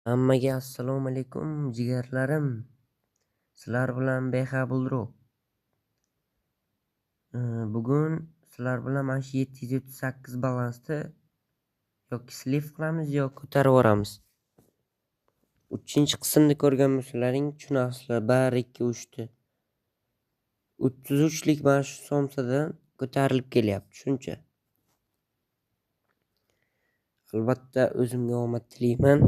Hammaga assalomu alaykum jigarlarim. Sizlar bilan Behabilro. Bugun sizlar bilan mana shu 738 balansda yoki slif qilamiz yoki ko'tarib yuboramiz. 3-qismni ko'rgan bo'lsalaring tushunasizlar. 1 2 3 33lik mana shu somsadan ko'tarilib kelyapti, shuncha. Albatta o'zimga omad tilayman.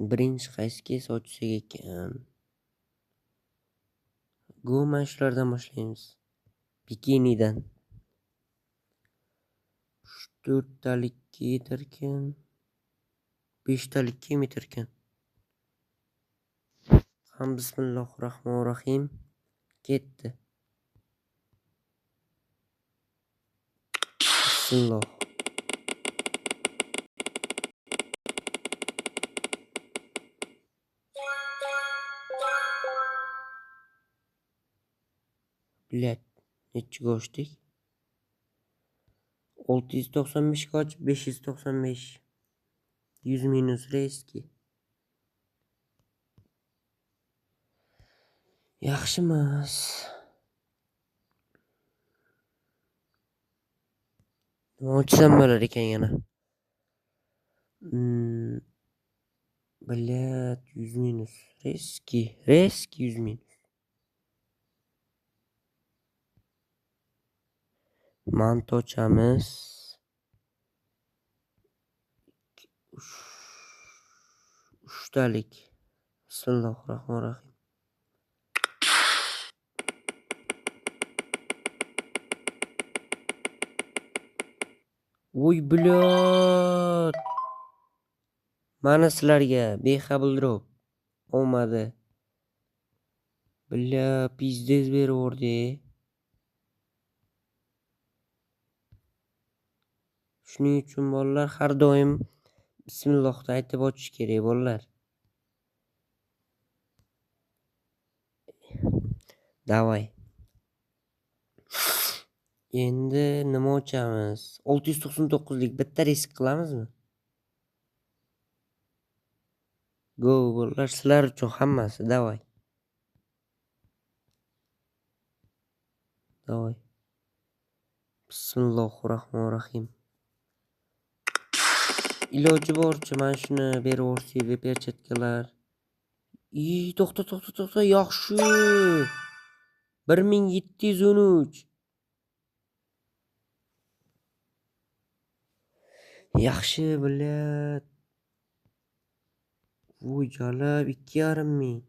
Birinchi qaysiga sochsak ekan? Mana shulardan boshlaymiz. Bikinidan. 4talikka yetarkan, 5talikka ham yetarkan. Bismillahirrohmanirrohim. Ketdi. Bismillah. Bilet. Nechiga ochdik? 695 ga ochib 595. 100 minus reski. Yaxshimas. Nima ochsam bo'lar ekan yana? Bilet 100 minus reski 100 minus. Manto ochamiz. 3talik. Bismillahirrohmanirrohim. Voy bilet. Mana sizlarga Behabilro omadi. Billa pizdez beraverdi. Shuning uchun bolalar har doim bismillohni aytib ochish kerak bolalar. Davay. Endi nima ochamiz? 699lik bitta risk qilamizmi? Go bolalar, sizlar uchun hammasi, davay. Davay. Bismillahirrohmanirrohim. Iloji boricha mana shuni beraversinglar, perchatkalar. To'xta, yaxshi. 1713. Yaxshi bilet. Voy jalab 2,5 ming.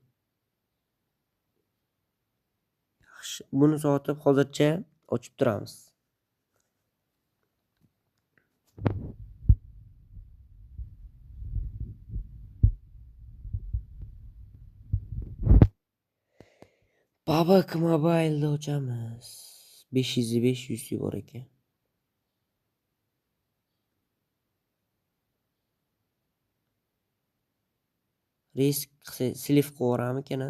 Yaxshi. Buni sotib hozircha ochib turamiz. Babak Mobile'da ochamiz. 500 bor ekan. Risk slif qo'yaramikan?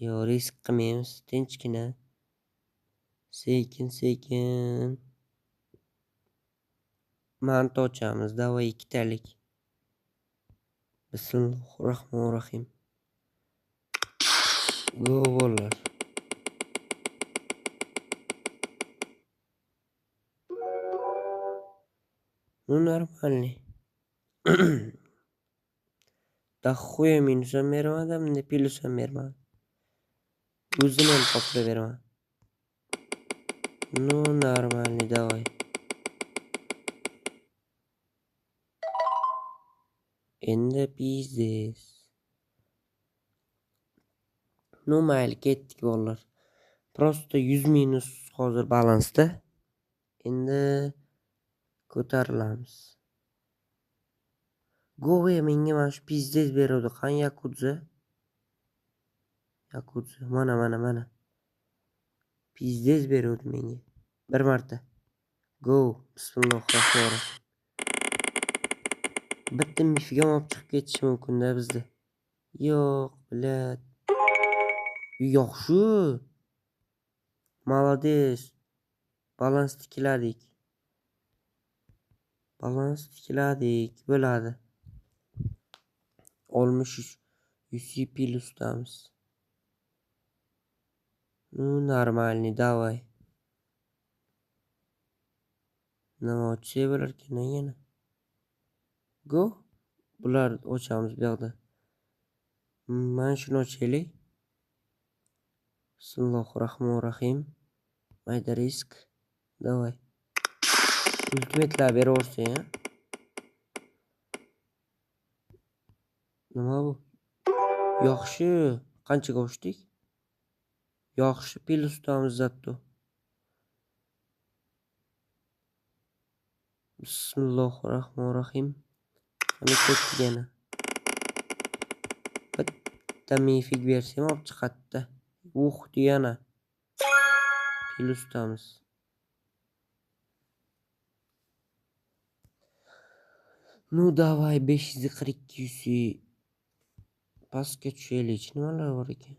Yo, risk qilmaymiz, tinchgina. Sekin. Manto ochamiz, davay 2talik. Bismillahirrohmanirrohim. Go bolalar. Ну нормальный. Да хуя minusam bermadim, ne plusam bermadim. O'zini ham qoplab beraman. Ну нормальный, давай. Endi pizdes. Ну mayli, ketdik bolalar. Просто 100 minus hozir balansda. Endi ko'tarilamiz. Go'ya menga mana shu pizdes beradi. Qani Yakudza? Mana. Pizdes beradi menga. Bir marta. Go. Bismillahirrohmanirrohim. Bitta mifiga olib chiqib ketish mumkin-da bizda. Yo'q, bilat. Yaxshi. Молодец. balans tikladik. Bo'ladi. Olmuş UCP ustamiz. Normalniy, davay. Nima ochsa bo'larkan yana? Go. Bular ochamiz bu yoqda. Mana shuni ochaylik. Bismillahirrohmanirrohim. Mayda risk. Davay. Ultimate'lar beraversa ya. Nima bu? Yaxshi. Qanchaga ochdik? Yaxshi ustamiz zatto. Bismillahirrohmanirrohim. Qani ketdik yana. Bitta mifik bersam olib chiqadi. Yana. Ustamiz. Davay 542 UC. Pastga tushaylik. Nimalar bor ekan?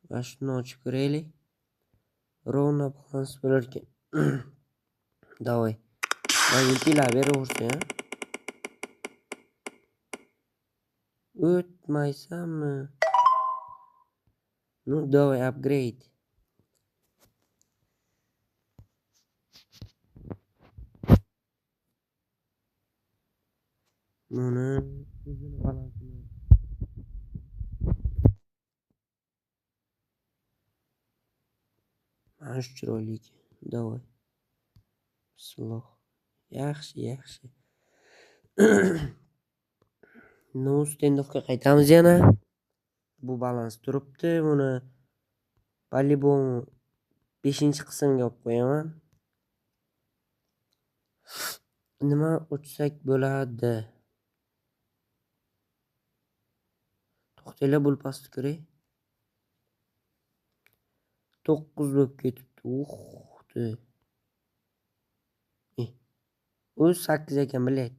Va shuni ochib ko'raylik. Rovna balans bo'larkan. Davay. Mayintilar beraversa. O'tmaysanmi? Давай upgrade. Buni o'zini balansini. Mana shu chiroyli. Давай. Bismillah. Yaxshi. Standoffga qaytamiz yana. Bu balans turibdi. Buni по-любому 5-qismga olib qo'yaman. Nima ochsak bo'ladi? To'xtanglar, bul pastni ko'ray. 9 bo'lib ketibdi. O'z 8 ekan, bilaydi.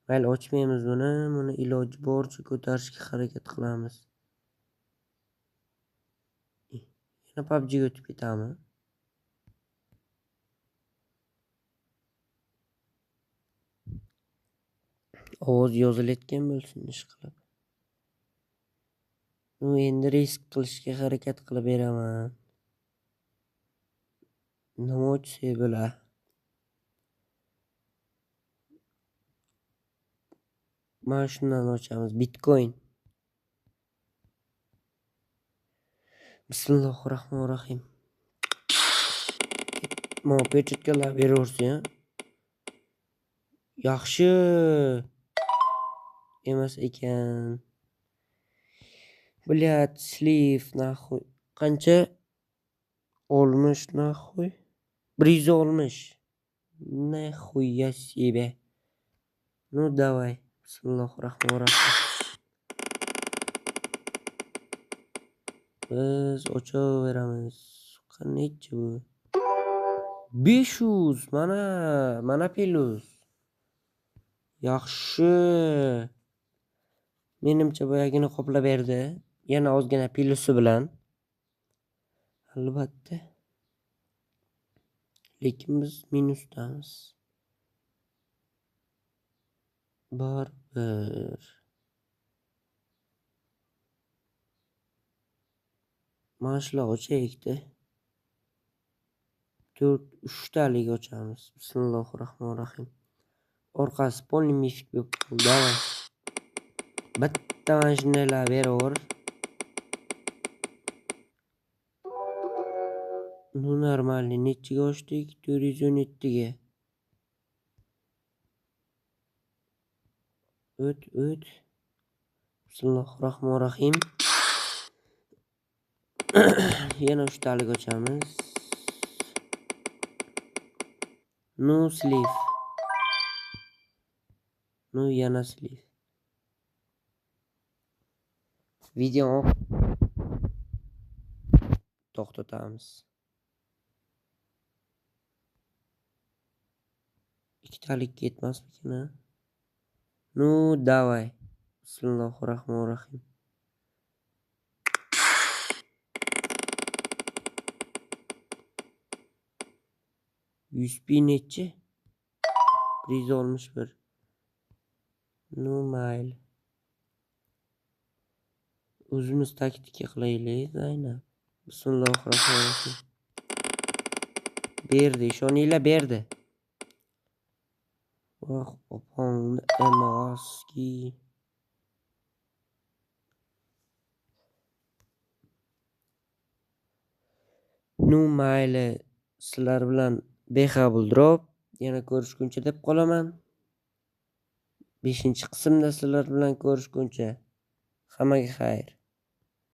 Mayli, ochmaymiz buni. Buni iloji boricha ko'tarishga harakat qilamiz. Yana PUBG ga o'tib ketamiz. Ovoz yozilayotgan bo'lsin ishqilib. Endi risk qilishga harakat qilib beraman. Nima ochsa bo'lar? Mana shundan ochamiz. Bitcoin. Bismillahirrohmanirrohim. Mana pechetkalar beraversa. Yaxshi emas ekan. Блядь, слив нахуй. Qancha? Olmuş нахуй. 160. Нахуя себе. Давай. Bismillahirrohmanirrohim. Biz ochaveramiz. Qancha bu? 500. Mana plus. Yaxshi. Menimcha boyagini qoplab berdi. Yana ozgina plusi bilan. Albatta. Lekin biz minusdamiz. Baribir. Mana shular ochaylikda. 3talik ochamiz. Bismillahirrohmanirrohim. Orqasi polni mifik bo'lib qoldi. Bitta mana shundaylar beraver. Normalni nechiga ochdik? 417 ga. O't. Bismillahirrohmanirrohim. Yana 3talik ochamiz. Sleeve. Yana sleeve. Video to'xtatamiz. ikkitalikka yetmasmikin a? Ну, давай. Bismillahirrohmanirrohim. USP nechi? 161. Ну, mayli. O'zimiz taktika qilaylik, Zaynab. Bismillahirrohmanirrohim. Berdi, ishoninglar berdi. Voh, opangni emaski. Ну, mayli. Sizlar bilan beqabul drop. Yana ko'rishguncha deb qolaman. 5-qismda sizlar bilan ko'rishguncha. Hammaga xayr.